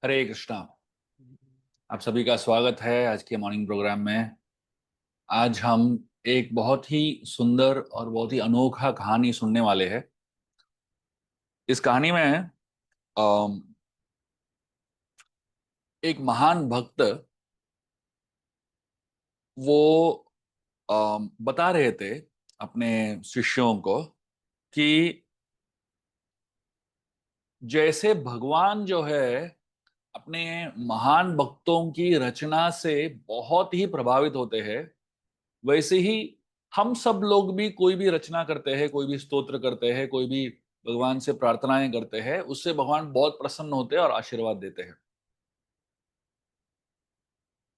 हरे कृष्णा। आप सभी का स्वागत है आज के मॉर्निंग प्रोग्राम में। आज हम एक बहुत ही सुंदर और बहुत ही अनोखा कहानी सुनने वाले हैं। इस कहानी में अम, एक महान भक्त वो बता रहे थे अपने शिष्यों को कि जैसे भगवान जो है अपने महान भक्तों की रचना से बहुत ही प्रभावित होते हैं, वैसे ही हम सब लोग भी कोई भी रचना करते हैं, कोई भी स्तोत्र करते हैं, कोई भी भगवान से प्रार्थनाएं करते हैं, उससे भगवान बहुत प्रसन्न होते हैं और आशीर्वाद देते हैं।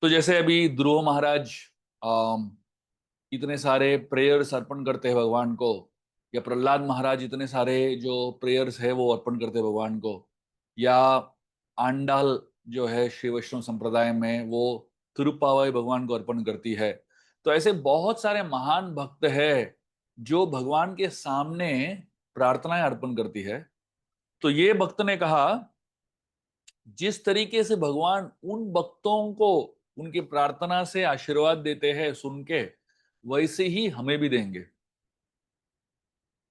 तो जैसे अभी ध्रुव महाराज अम, इतने सारे प्रेयर्स अर्पण करते हैं भगवान को, या प्रहलाद महाराज इतने सारे जो प्रेयर्स है वो अर्पण करते हैं भगवान को, या आंडाल जो है श्री वैष्णव संप्रदाय में वो तिरुप्पावई भगवान को अर्पण करती है। तो ऐसे बहुत सारे महान भक्त है जो भगवान के सामने प्रार्थनाएं अर्पण करती है। तो ये भक्त ने कहा, जिस तरीके से भगवान उन भक्तों को उनकी प्रार्थना से आशीर्वाद देते हैं सुन के, वैसे ही हमें भी देंगे।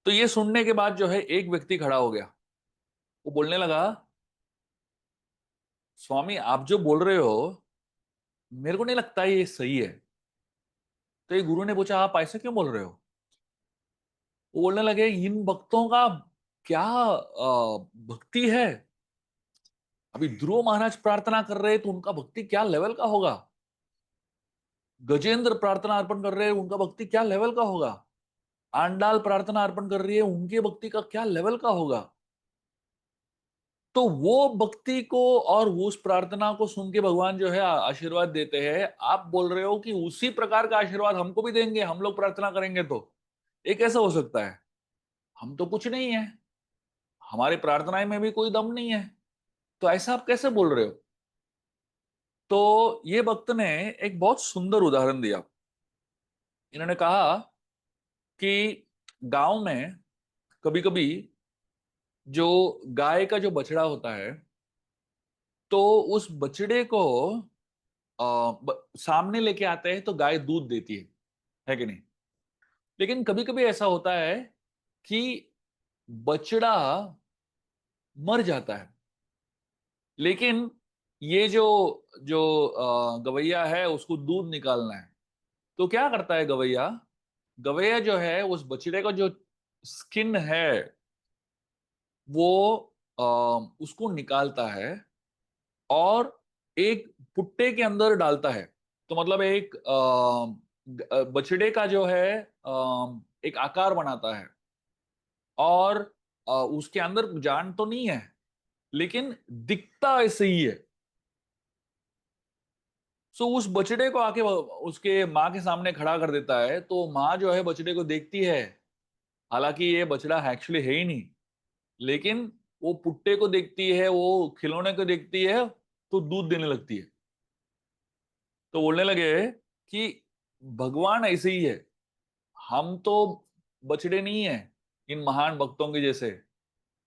तो ये सुनने के बाद जो है एक व्यक्ति खड़ा हो गया। वो बोलने लगा, स्वामी आप जो बोल रहे हो मेरे को नहीं लगता ये सही है। तो ये गुरु ने पूछा, आप ऐसे क्यों बोल रहे हो? वो बोलने लगे, इन भक्तों का क्या भक्ति है। अभी ध्रुव महाराज प्रार्थना कर रहे हैं तो उनका भक्ति क्या लेवल का होगा। गजेंद्र प्रार्थना अर्पण कर रहे हैं, उनका भक्ति क्या लेवल का होगा। आंडाल प्रार्थना अर्पण कर रही है, उनकी भक्ति का क्या लेवल का होगा। तो वो भक्ति को और उस प्रार्थना को सुन के भगवान जो है आशीर्वाद देते हैं। आप बोल रहे हो कि उसी प्रकार का आशीर्वाद हमको भी देंगे, हम लोग प्रार्थना करेंगे तो ये कैसा हो सकता है? हम तो कुछ नहीं है, हमारी प्रार्थनाएं में भी कोई दम नहीं है, तो ऐसा आप कैसे बोल रहे हो? तो ये भक्त ने एक बहुत सुंदर उदाहरण दिया। इन्होंने कहा कि गांव में कभी कभी जो गाय का जो बछड़ा होता है, तो उस बछड़े को सामने लेके आते हैं तो गाय दूध देती है कि नहीं? लेकिन कभी कभी ऐसा होता है कि बछड़ा मर जाता है। लेकिन ये जो जो गवैया है उसको दूध निकालना है। तो क्या करता है गवैया? गवैया जो है उस बछड़े का जो स्किन है वो उसको निकालता है और एक पुट्टे के अंदर डालता है। तो मतलब एक बछड़े का जो है एक आकार बनाता है, और उसके अंदर जान तो नहीं है लेकिन दिखता ऐसे ही है। सो उस बछड़े को आके उसके माँ के सामने खड़ा कर देता है, तो माँ जो है बछड़े को देखती है। हालांकि ये बछड़ा एक्चुअली है ही नहीं, लेकिन वो पुट्टे को देखती है, वो खिलौने को देखती है, तो दूध देने लगती है। तो बोलने लगे कि भगवान ऐसे ही है, हम तो बछड़े नहीं है इन महान भक्तों के जैसे,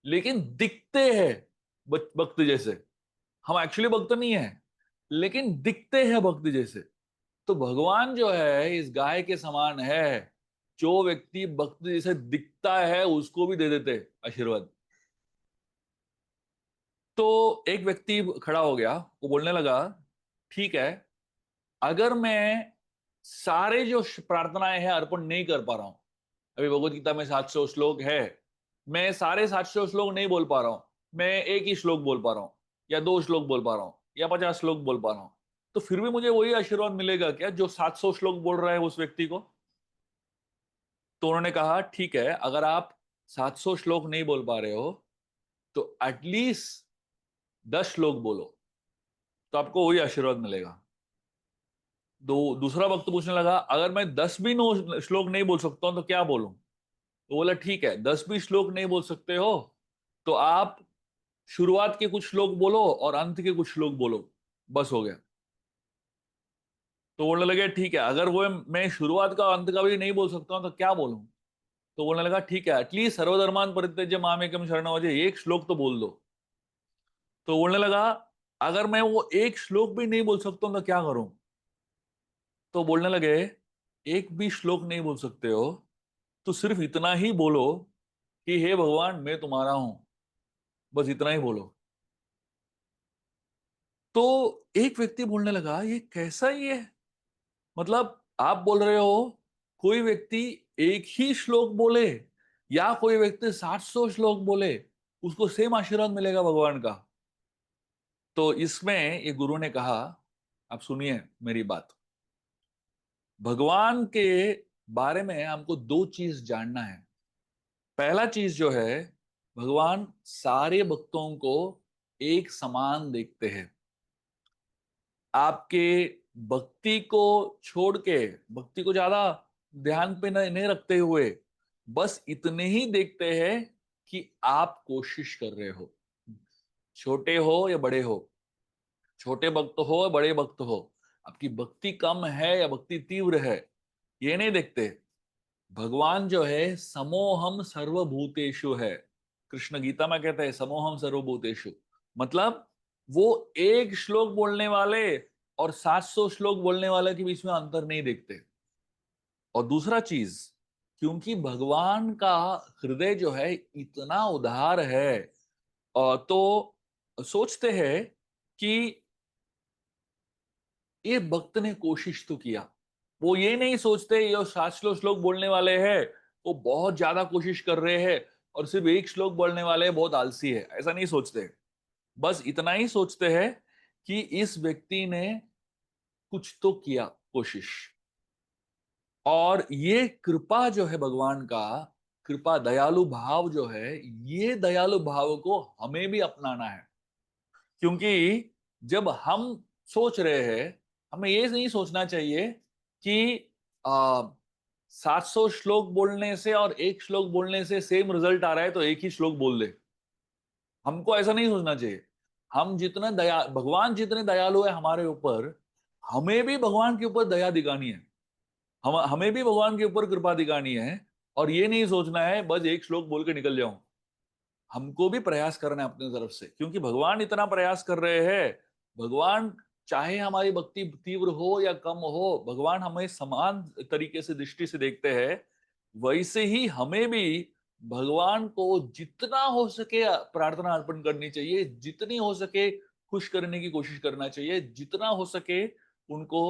लेकिन दिखते हैं भक्त जैसे। हम एक्चुअली भक्त नहीं है लेकिन दिखते हैं भक्त जैसे। तो भगवान जो है इस गाय के समान है, जो व्यक्ति भक्त जैसे दिखता है उसको भी दे देते आशीर्वाद। तो एक व्यक्ति खड़ा हो गया, वो बोलने लगा, ठीक है, अगर मैं सारे जो प्रार्थनाएं हैं अर्पण नहीं कर पा रहा हूं, अभी भगवत गीता में 700 श्लोक है, मैं सारे 700 श्लोक नहीं बोल पा रहा हूं, मैं एक ही श्लोक बोल पा रहा हूं, या दो श्लोक बोल पा रहा हूं, या 50 श्लोक बोल पा रहा हूं, तो फिर भी मुझे वही आशीर्वाद मिलेगा क्या जो 700 श्लोक बोल रहा है उस व्यक्ति को? तो उन्होंने कहा, ठीक है, अगर आप 700 श्लोक नहीं बोल पा रहे हो तो एटलीस्ट 10 श्लोक बोलो, तो आपको वही आशीर्वाद मिलेगा। दो दूसरा वक्त पूछने लगा, अगर मैं 10 भी नो श्लोक नहीं बोल सकता हूं तो क्या बोलूं? तो बोला, ठीक है, 10 भी श्लोक नहीं बोल सकते हो तो आप शुरुआत के कुछ श्लोक बोलो और अंत के कुछ श्लोक बोलो, बस हो गया। तो बोलने लगे, ठीक है, अगर वो मैं शुरुआत का अंत का भी नहीं बोल सकता हूं तो क्या बोलूं? तो बोलने लगा, ठीक है, एटलीस्ट सर्वधर्मान परित्यज्य मामेकम शरणं व्रज, एक श्लोक तो बोल दो। तो बोलने लगा, अगर मैं वो एक श्लोक भी नहीं बोल सकता हूं तो क्या करूं? तो बोलने लगे, एक भी श्लोक नहीं बोल सकते हो तो सिर्फ इतना ही बोलो कि हे भगवान मैं तुम्हारा हूं, बस इतना ही बोलो। तो एक व्यक्ति बोलने लगा, ये कैसा ही है? मतलब आप बोल रहे हो कोई व्यक्ति एक ही श्लोक बोले या कोई व्यक्ति 700 श्लोक बोले उसको सेम आशीर्वाद मिलेगा भगवान का? तो इसमें ये गुरु ने कहा, आप सुनिए मेरी बात। भगवान के बारे में हमको दो चीज जानना है। पहला चीज जो है, भगवान सारे भक्तों को एक समान देखते हैं। आपके भक्ति को छोड़ के, भक्ति को ज्यादा ध्यान पे नहीं रखते हुए बस इतने ही देखते हैं कि आप कोशिश कर रहे हो, छोटे हो या बड़े हो, छोटे भक्त हो या बड़े भक्त हो, आपकी भक्ति कम है या भक्ति तीव्र है, ये नहीं देखते। भगवान जो है समोहम सर्वभूतेषु है। कृष्ण गीता में कहते हैं समोहम सर्वभूतेषु। मतलब वो एक श्लोक बोलने वाले और 700 श्लोक बोलने वाले के बीच में अंतर नहीं देखते। और दूसरा चीज, क्योंकि भगवान का हृदय जो है इतना उदार है, तो सोचते हैं कि ये भक्त ने कोशिश तो किया। वो ये नहीं सोचते ये 700 श्लोक बोलने वाले हैं, वो बहुत ज्यादा कोशिश कर रहे हैं, और सिर्फ एक श्लोक बोलने वाले बहुत आलसी है, ऐसा नहीं सोचते। बस इतना ही सोचते हैं कि इस व्यक्ति ने कुछ तो किया कोशिश। और ये कृपा जो है भगवान का, कृपा दयालु भाव जो है, ये दयालु भाव को हमें भी अपनाना है। क्योंकि जब हम सोच रहे हैं, हमें ये नहीं सोचना चाहिए कि 700 श्लोक बोलने से और एक श्लोक बोलने से सेम रिजल्ट आ रहा है तो एक ही श्लोक बोल दे। हमको ऐसा नहीं सोचना चाहिए। हम जितना दया, भगवान जितने दयालु है हमारे ऊपर, हमें भी भगवान के ऊपर दया दिखानी है। हमें भी भगवान के ऊपर कृपा दिखानी है। और ये नहीं सोचना है बस एक श्लोक बोल के निकल जाऊं। हमको भी प्रयास करना है अपनी तरफ से, क्योंकि भगवान इतना प्रयास कर रहे हैं। भगवान चाहे हमारी भक्ति तीव्र हो या कम हो, भगवान हमें समान तरीके से दृष्टि से देखते हैं। वैसे ही हमें भी भगवान को जितना हो सके प्रार्थना अर्पण करनी चाहिए, जितनी हो सके खुश करने की कोशिश करना चाहिए, जितना हो सके उनको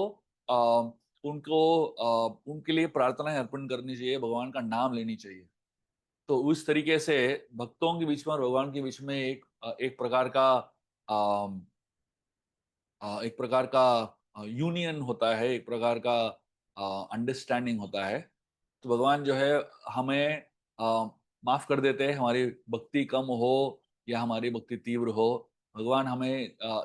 आ, उनके लिए प्रार्थनाएं अर्पण करनी चाहिए, भगवान का नाम लेनी चाहिए। तो उस तरीके से भक्तों के बीच में और भगवान के बीच में एक प्रकार का एक प्रकार का यूनियन होता है, एक प्रकार का अंडरस्टैंडिंग होता है। तो भगवान जो है हमें माफ कर देते हैं, हमारी भक्ति कम हो या हमारी भक्ति तीव्र हो। भगवान हमें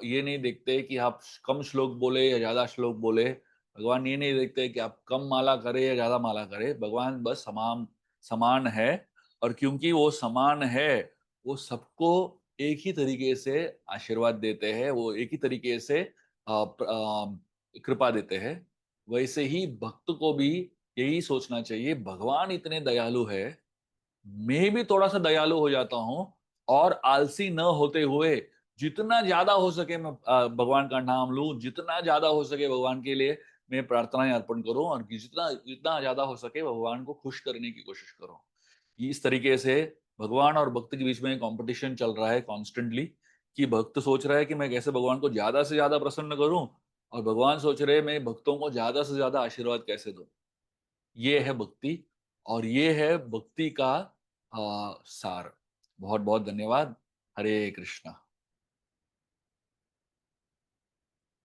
ये नहीं देखते कि आप कम श्लोक बोले या ज्यादा श्लोक बोले। भगवान ये नहीं देखते कि आप कम माला करे या ज्यादा माला करे। भगवान बस समान समान है। और क्योंकि वो समान है, वो सबको एक ही तरीके से आशीर्वाद देते हैं, वो एक ही तरीके से कृपा देते हैं। वैसे ही भक्त को भी यही सोचना चाहिए, भगवान इतने दयालु है, मैं भी थोड़ा सा दयालु हो जाता हूँ। और आलसी न होते हुए जितना ज्यादा हो सके मैं भगवान का नाम लूं, जितना ज्यादा हो सके भगवान के लिए मैं प्रार्थनाएं अर्पण करूं, और जितना जितना ज्यादा हो सके भगवान को खुश करने की कोशिश करूं। इस तरीके से भगवान और भक्त के बीच में कंपटीशन चल रहा है कॉन्स्टेंटली, कि भक्त सोच रहा है कि मैं कैसे भगवान को ज्यादा से ज्यादा प्रसन्न करूं, और भगवान सोच रहे हैं मैं भक्तों को ज्यादा से ज्यादा आशीर्वाद कैसे दूं। ये है भक्ति, और ये है भक्ति का सार। बहुत बहुत धन्यवाद। हरे कृष्णा।